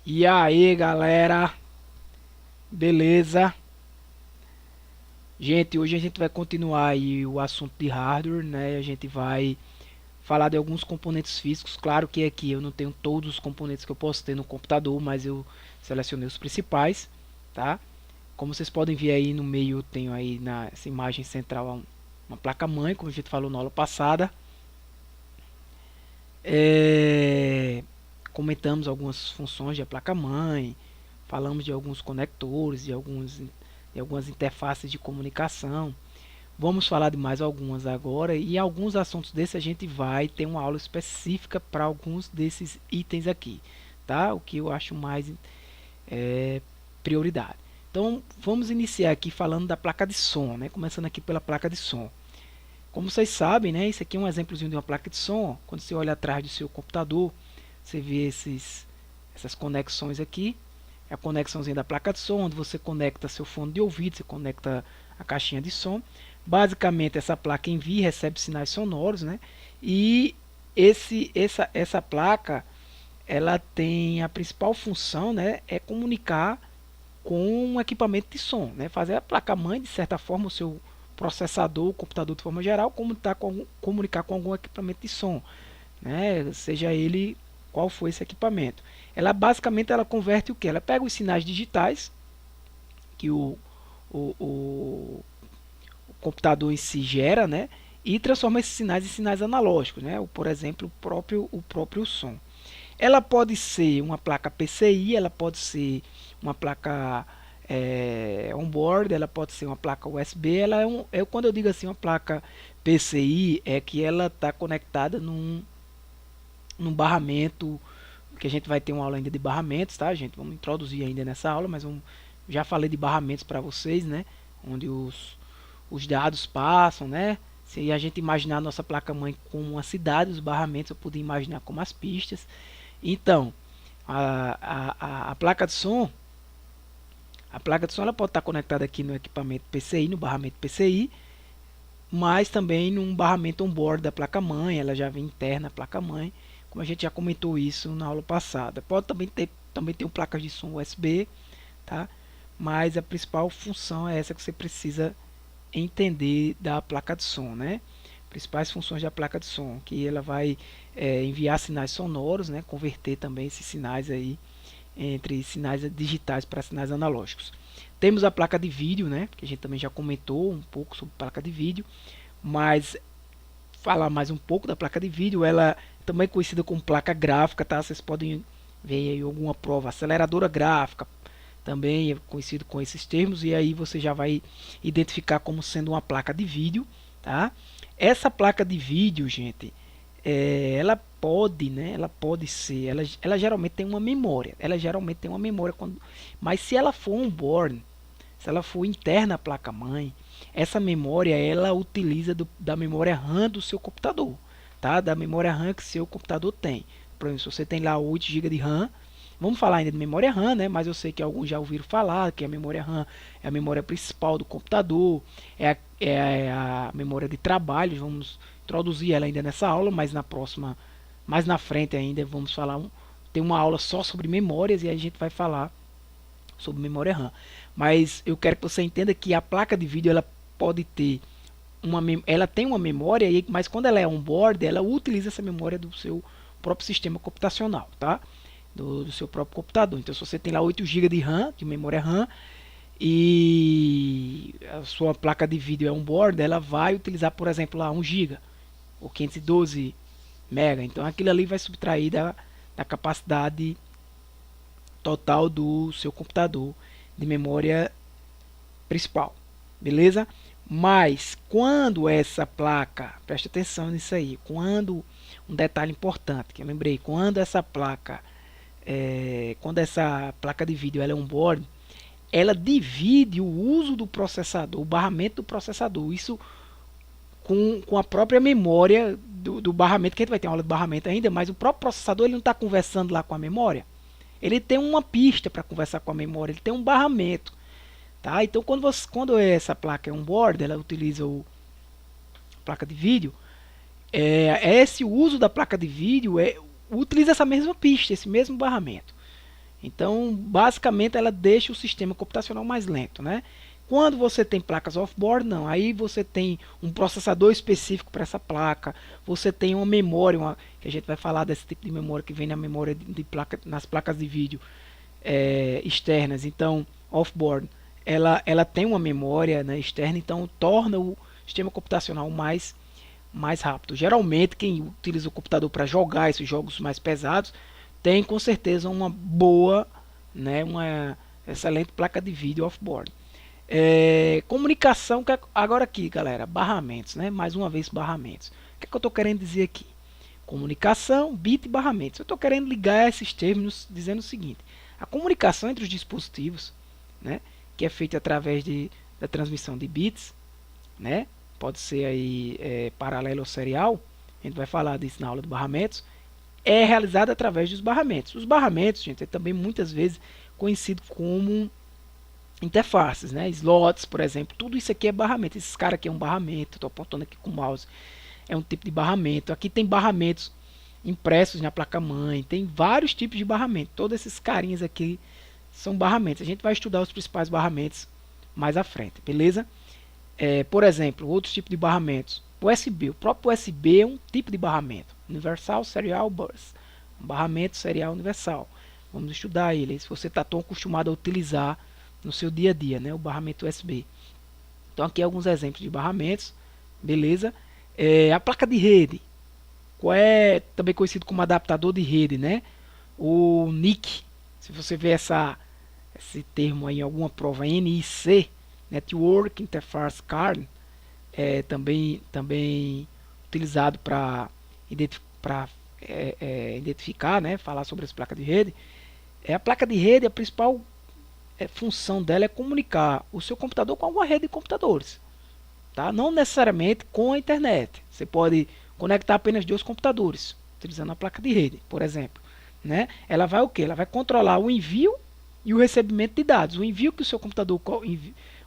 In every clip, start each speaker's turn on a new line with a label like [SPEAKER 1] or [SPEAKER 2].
[SPEAKER 1] E aí, galera, beleza? Gente, hoje a gente vai continuar aí o assunto de hardware, né? A gente vai falar de alguns componentes físicos. Claro que aqui eu não tenho todos os componentes que eu posso ter no computador, mas eu selecionei os principais, tá? Como vocês podem ver aí no meio, eu tenho aí nessa imagem central uma placa-mãe, como a gente falou na aula passada. É, Comentamos algumas funções da placa-mãe, falamos de alguns conectores, de algumas interfaces de comunicação. Vamos falar de mais algumas agora e alguns assuntos desses a gente vai ter uma aula específica para alguns desses itens aqui, tá? O que eu acho mais é, prioridade. Então vamos iniciar aqui falando da placa de som, né? Começando aqui pela placa de som. Como vocês sabem, né? Isso aqui é um exemplozinho de uma placa de som. Quando você olha atrás do seu computador, você vê essas conexões aqui. É a conexãozinha da placa de som, onde você conecta seu fone de ouvido, você conecta a caixinha de som. Basicamente, essa placa envia e recebe sinais sonoros, né? E essa placa, ela tem a principal função, né? É comunicar com um equipamento de som, né? Fazer a placa-mãe, de certa forma, o seu processador, o computador de forma geral, comunicar com algum equipamento de som, né? Seja ele qual for esse equipamento. Ela basicamente ela converte o que? Ela pega os sinais digitais que o computador em si gera, né? E transforma esses sinais em sinais analógicos, né? Por exemplo, o próprio som. Ela pode ser uma placa PCI, ela pode ser uma placa onboard, ela pode ser uma placa USB. Ela quando eu digo assim uma placa PCI é que ela está conectada num barramento que a gente vai ter uma aula ainda de barramentos, tá, gente? Vamos introduzir ainda nessa aula, mas já falei de barramentos para vocês, né? Onde os dados passam, né? Se a gente imaginar a nossa placa-mãe como uma cidade, os barramentos eu podia imaginar como as pistas. Então, a placa de som, ela pode estar conectada aqui no equipamento PCI, no barramento PCI, mas também num barramento on-board da placa-mãe, ela já vem interna à placa-mãe, como a gente já comentou isso na aula passada. Pode também ter um placas de som USB, tá? Mas a principal função é essa que você precisa entender da placa de som, né? Principais funções da placa de som, que ela vai enviar sinais sonoros, né? Converter também esses sinais aí entre sinais digitais para sinais analógicos. Temos a placa de vídeo, né? Que a gente também já comentou um pouco sobre placa de vídeo, mas falar mais um pouco da placa de vídeo, ela também é conhecida como placa gráfica, tá? Vocês podem ver aí alguma prova, aceleradora gráfica, também é conhecido com esses termos, e aí você já vai identificar como sendo uma placa de vídeo, tá? Essa placa de vídeo, gente, ela pode, né? Ela pode ser, ela geralmente tem uma memória, mas se ela for on-board, se ela for interna à placa-mãe, essa memória ela utiliza da memória RAM do seu computador, tá? Da memória RAM que seu computador tem. Por exemplo, se você tem lá 8 GB de RAM, vamos falar ainda de memória RAM, né? Mas eu sei que alguns já ouviram falar que a memória RAM é a memória principal do computador, é a memória de trabalho. Vamos introduzir ela ainda nessa aula, mas na próxima, mais na frente ainda vamos falar tem uma aula só sobre memórias e aí a gente vai falar sobre memória RAM. Mas eu quero que você entenda que a placa de vídeo ela pode ter ela tem uma memória, mas quando ela é on-board, ela utiliza essa memória do seu próprio sistema computacional, tá? Do seu próprio computador. Então, se você tem lá 8 GB de RAM, de memória RAM, e a sua placa de vídeo é on-board, ela vai utilizar, por exemplo, lá 1 GB ou 512 MB. Então, aquilo ali vai subtrair da capacidade total do seu computador de memória principal, beleza? Mas quando essa placa, preste atenção nisso aí, quando um detalhe importante que eu lembrei, quando essa placa de vídeo ela é on-board, ela divide o uso do processador, o barramento do processador, isso com a própria memória do barramento, que a gente vai ter uma aula de barramento ainda, mas o próprio processador ele não está conversando lá com a memória. Ele tem uma pista para conversar com a memória, ele tem um barramento. Tá? Então, quando essa placa é on-board, ela utiliza a placa de vídeo, esse uso da placa de vídeo utiliza essa mesma pista, esse mesmo barramento. Então, basicamente, ela deixa o sistema computacional mais lento, né? Quando você tem placas off-board, não. Aí você tem um processador específico para essa placa. Você tem uma memória, que a gente vai falar desse tipo de memória que vem na memória de placa, nas placas de vídeo externas. Então, off-board, ela tem uma memória, né, externa, então torna o sistema computacional mais rápido. Geralmente, quem utiliza o computador para jogar esses jogos mais pesados tem com certeza uma boa, né, uma excelente placa de vídeo off-board. Comunicação, agora aqui, galera, barramentos, né? Mais uma vez, barramentos. O que é que eu estou querendo dizer aqui? Comunicação, bit e barramentos. Eu estou querendo ligar esses termos dizendo o seguinte: a comunicação entre os dispositivos, né, que é feita através da transmissão de bits, né, pode ser aí paralelo ou serial, a gente vai falar disso na aula de barramentos, é realizada através dos barramentos. Os barramentos, gente, é também muitas vezes conhecido como interfaces, né? Slots, por exemplo, tudo isso aqui é barramento. Esses caras aqui é um barramento, estou apontando aqui com o mouse, é um tipo de barramento. Aqui tem barramentos impressos na placa-mãe, tem vários tipos de barramento. Todos esses carinhas aqui são barramentos. A gente vai estudar os principais barramentos mais à frente, beleza? Por exemplo, outros tipos de barramentos. USB, o próprio USB é um tipo de barramento. Universal Serial Bus, um barramento serial universal. Vamos estudar ele, se você está tão acostumado a utilizar no seu dia a dia, né, o barramento USB. Então aqui alguns exemplos de barramentos, beleza? A placa de rede, também conhecido como adaptador de rede, né? O NIC, se você vê esse termo aí em alguma prova, NIC, Network Interface Card, também utilizado para identificar, né? Falar sobre as placas de rede. A placa de rede, a principal função dela é comunicar o seu computador com alguma rede de computadores, tá? Não necessariamente com a internet. Você pode conectar apenas dois computadores utilizando a placa de rede, por exemplo, né? Ela vai o que? Ela vai controlar o envio e o recebimento de dados. O envio que o seu computador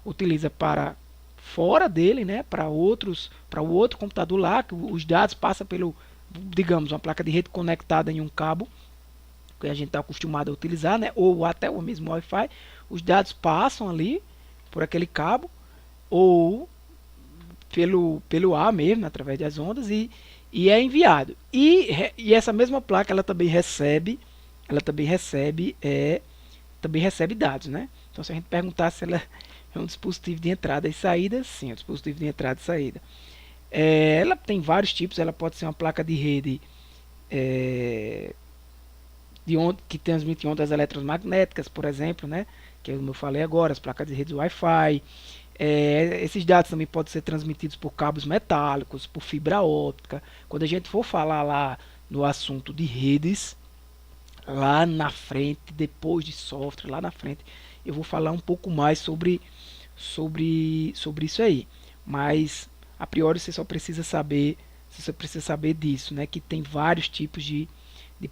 [SPEAKER 1] utiliza para fora dele, né? Para o outro computador lá, que os dados passam pelo, digamos, uma placa de rede conectada em um cabo que a gente está acostumado a utilizar, né? Ou até o mesmo Wi-Fi. Os dados passam ali por aquele cabo ou pelo ar mesmo, através das ondas, e é enviado. E essa mesma placa também recebe dados, né? Então se a gente perguntar se ela é um dispositivo de entrada e saída, sim, é um dispositivo de entrada e saída. Ela tem vários tipos, ela pode ser uma placa de rede que transmite ondas eletromagnéticas, por exemplo, né? Que como eu falei agora, as placas de rede Wi-Fi. Esses dados também podem ser transmitidos por cabos metálicos, por fibra óptica. Quando a gente for falar lá no assunto de redes, lá na frente, depois de software, lá na frente, eu vou falar um pouco mais sobre isso aí. Mas a priori você precisa saber disso, né? Que tem vários tipos de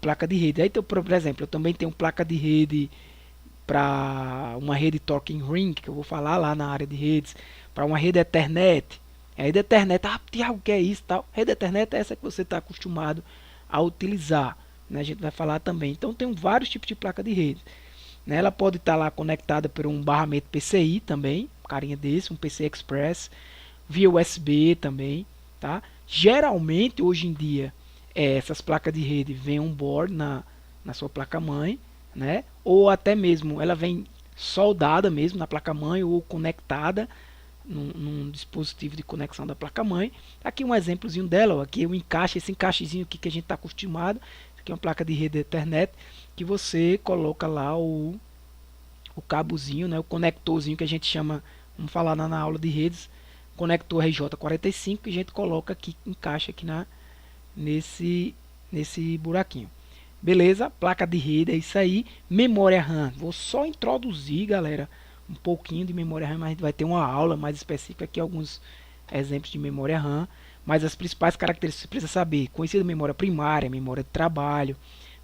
[SPEAKER 1] placa de rede. Aí, então, por exemplo, eu também tenho placa de rede para uma rede Talking Ring, que eu vou falar lá na área de redes, para uma rede Ethernet. A rede Ethernet, Tiago, o que é isso? Tal? Rede Ethernet é essa que você está acostumado a utilizar, né? A gente vai falar também. Então, tem vários tipos de placa de rede, né? Ela pode estar lá conectada por um barramento PCI também, um carinha desse, um PCI Express, via USB também, tá? Geralmente, hoje em dia, essas placas de rede vêm on-board na sua placa-mãe, né? Ou até mesmo ela vem soldada mesmo na placa-mãe ou conectada num dispositivo de conexão da placa-mãe. Aqui um exemplozinho dela, ó, aqui o encaixe, esse encaixezinho aqui que a gente está acostumado. Aqui é uma placa de rede Ethernet que você coloca lá o cabozinho, né? O conectorzinho que a gente chama, vamos falar na aula de redes, conector RJ45, que a gente coloca aqui, encaixa aqui nesse buraquinho. Beleza? Placa de rede é isso aí. Memória RAM. Vou só introduzir, galera, um pouquinho de memória RAM, mas a gente vai ter uma aula mais específica aqui, alguns exemplos de memória RAM. Mas as principais características você precisa saber. Conhecida memória primária, memória de trabalho,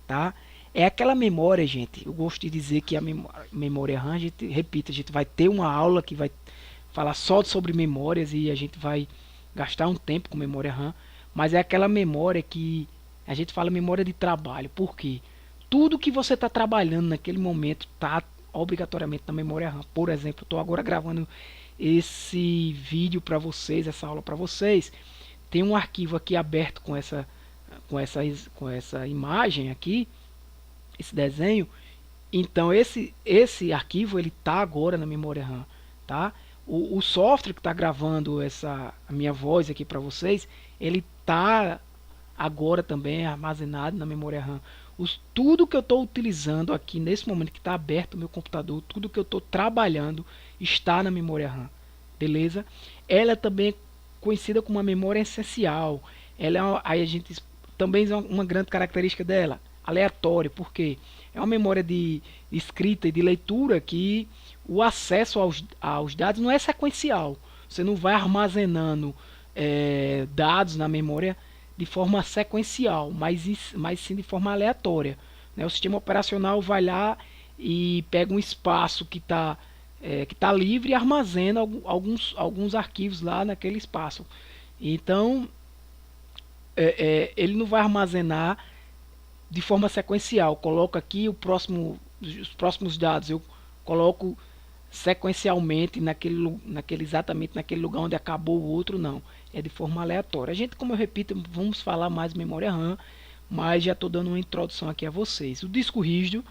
[SPEAKER 1] tá? É aquela memória, gente. Eu gosto de dizer que a memória RAM, a gente, repita, a gente vai ter uma aula que vai falar só sobre memórias e a gente vai gastar um tempo com memória RAM. Mas é aquela memória que a gente fala memória de trabalho. Por quê? tudo que você está trabalhando naquele momento está obrigatoriamente na memória RAM. Por exemplo, estou agora gravando esse vídeo para vocês, essa aula para vocês. Tem um arquivo aqui aberto com essa, com essa imagem aqui, esse desenho. Então esse arquivo ele está agora na memória RAM, tá? O software que está gravando a minha voz aqui para vocês, ele está agora também armazenado na memória RAM. Tudo que eu estou utilizando aqui nesse momento que está aberto no meu computador, tudo que eu estou trabalhando está na memória RAM, beleza? Ela também é conhecida como uma memória essencial. Ela é aí a gente também é uma grande característica dela, aleatória, porque é uma memória de escrita e de leitura que o acesso aos dados não é sequencial. Você não vai armazenando dados na memória de forma sequencial, mas sim de forma aleatória, né? O sistema operacional vai lá e pega um espaço que tá livre e armazena alguns arquivos lá naquele espaço. Então, ele não vai armazenar de forma sequencial. Coloco aqui os próximos dados, eu coloco sequencialmente exatamente naquele lugar onde acabou o outro, não. É de forma aleatória. A gente, como eu repito, vamos falar mais de memória RAM, mas já estou dando uma introdução aqui a vocês. O disco rígido,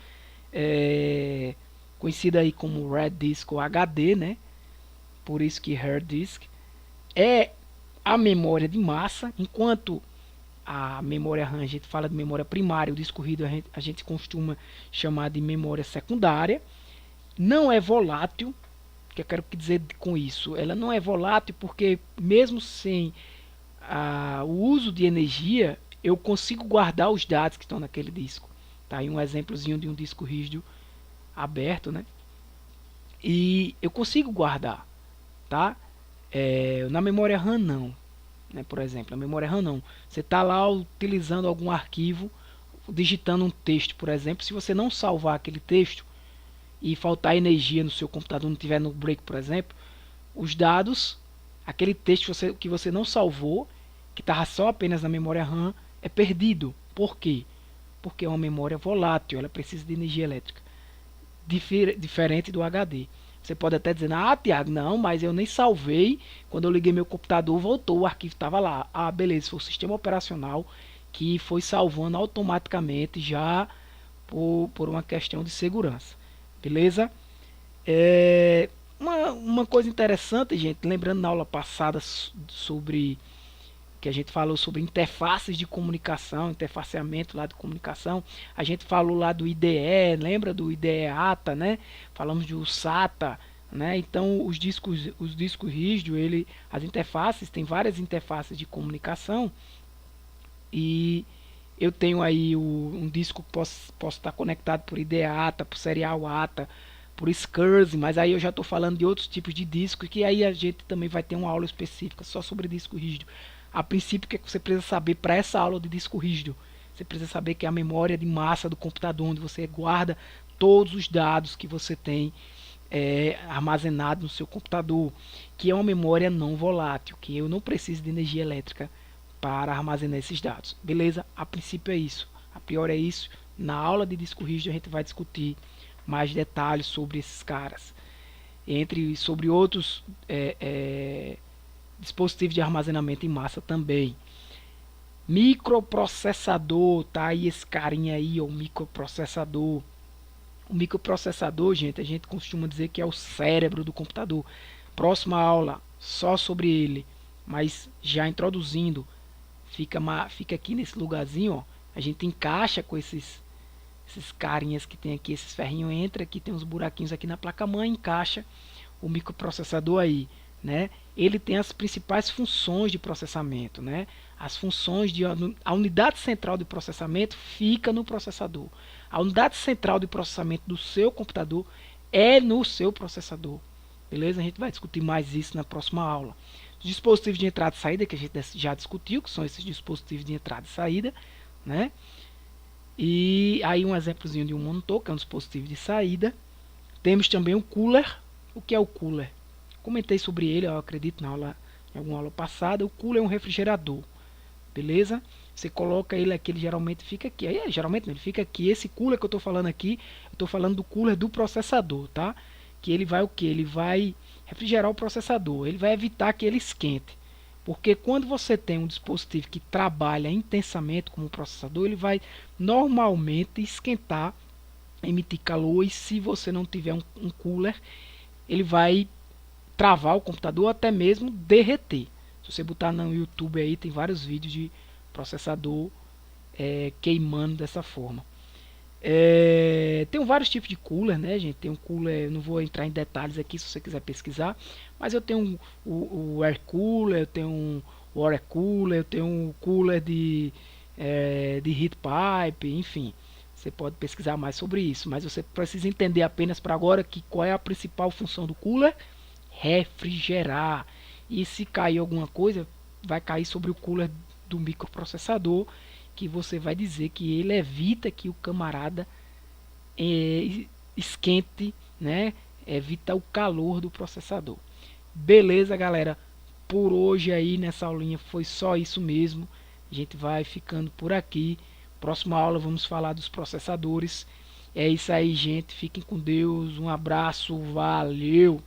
[SPEAKER 1] conhecido aí como Red Disk ou HD, né? Por isso que Hard Disk, é a memória de massa, enquanto a memória RAM a gente fala de memória primária, o disco rígido a gente costuma chamar de memória secundária. Não é volátil. O que eu quero dizer com isso? Ela não é volátil porque mesmo sem o uso de energia, eu consigo guardar os dados que estão naquele disco. Tá aí um exemplozinho de um disco rígido aberto, né? E eu consigo guardar, tá? Na memória RAM não, né? Por exemplo, na memória RAM não. Você está lá utilizando algum arquivo, digitando um texto, por exemplo. Se você não salvar aquele texto e faltar energia no seu computador, não tiver no break, por exemplo, os dados, aquele texto que você não salvou, que estava só apenas na memória RAM, é perdido. Por quê? Porque é uma memória volátil, ela precisa de energia elétrica, diferente do HD. Você pode até dizer, Tiago, não, mas eu nem salvei, quando eu liguei meu computador, voltou, o arquivo estava lá. Beleza, foi o sistema operacional que foi salvando automaticamente já por uma questão de segurança. Beleza? Uma coisa interessante, gente, lembrando na aula passada sobre que a gente falou sobre interfaces de comunicação, interfaceamento lá de comunicação, a gente falou lá do IDE, lembra do IDE ATA, né? Falamos do SATA, né? Então os discos rígidos, as interfaces, tem várias interfaces de comunicação e eu tenho aí um disco que posso estar conectado por IDE ATA, por serial ATA, por SCSI, mas aí eu já estou falando de outros tipos de discos, que aí a gente também vai ter uma aula específica só sobre disco rígido. A princípio, o que você precisa saber para essa aula de disco rígido? Você precisa saber que é a memória de massa do computador, onde você guarda todos os dados que você tem armazenado no seu computador, que é uma memória não volátil, que eu não preciso de energia elétrica para armazenar esses dados. Beleza? A princípio é isso. A priori é isso. Na aula de disco rígido a gente vai discutir mais detalhes sobre esses caras, sobre outros dispositivos de armazenamento em massa também. Microprocessador, tá aí esse carinha aí, o microprocessador. O microprocessador, gente, a gente costuma dizer que é o cérebro do computador. Próxima aula, só sobre ele, mas já introduzindo, fica aqui nesse lugarzinho, ó. A gente encaixa com esses carinhas que tem aqui, esses ferrinhos entra aqui, tem uns buraquinhos aqui na placa-mãe, encaixa o microprocessador aí, né? Ele tem as principais funções de processamento, né? As funções a unidade central de processamento fica no processador. A unidade central de processamento do seu computador é no seu processador. Beleza? A gente vai discutir mais isso na próxima aula. Os dispositivos de entrada e saída que a gente já discutiu, que são esses dispositivos de entrada e saída, né? E aí um exemplozinho de um monitor, que é um dispositivo de saída. Temos também o cooler. O que é o cooler? Comentei sobre ele, eu acredito, em alguma aula passada. O cooler é um refrigerador. Beleza? Você coloca ele aqui, ele geralmente fica aqui. Aí, geralmente não, ele fica aqui. Esse cooler que eu estou falando aqui, eu estou falando do cooler do processador, tá? Que ele vai o que? Ele vai refrigerar o processador. Ele vai evitar que ele esquente. Porque quando você tem um dispositivo que trabalha intensamente como um processador, ele vai normalmente esquentar, emitir calor. E se você não tiver um cooler, ele vai travar o computador ou até mesmo derreter. Se você botar no YouTube aí, tem vários vídeos de processador queimando dessa forma. Tem vários tipos de cooler, né, gente? Tem um cooler, não vou entrar em detalhes aqui se você quiser pesquisar, mas eu tenho o air cooler, eu tenho o water cooler, eu tenho um cooler de heat pipe, enfim. Você pode pesquisar mais sobre isso, mas você precisa entender apenas para agora que qual é a principal função do cooler: refrigerar. E se cair alguma coisa, vai cair sobre o cooler do microprocessador, que você vai dizer que ele evita que o camarada esquente, né? Evita o calor do processador. Beleza, galera? Por hoje aí nessa aulinha foi só isso mesmo. A gente vai ficando por aqui. Próxima aula vamos falar dos processadores. É isso aí, gente. Fiquem com Deus. Um abraço. Valeu!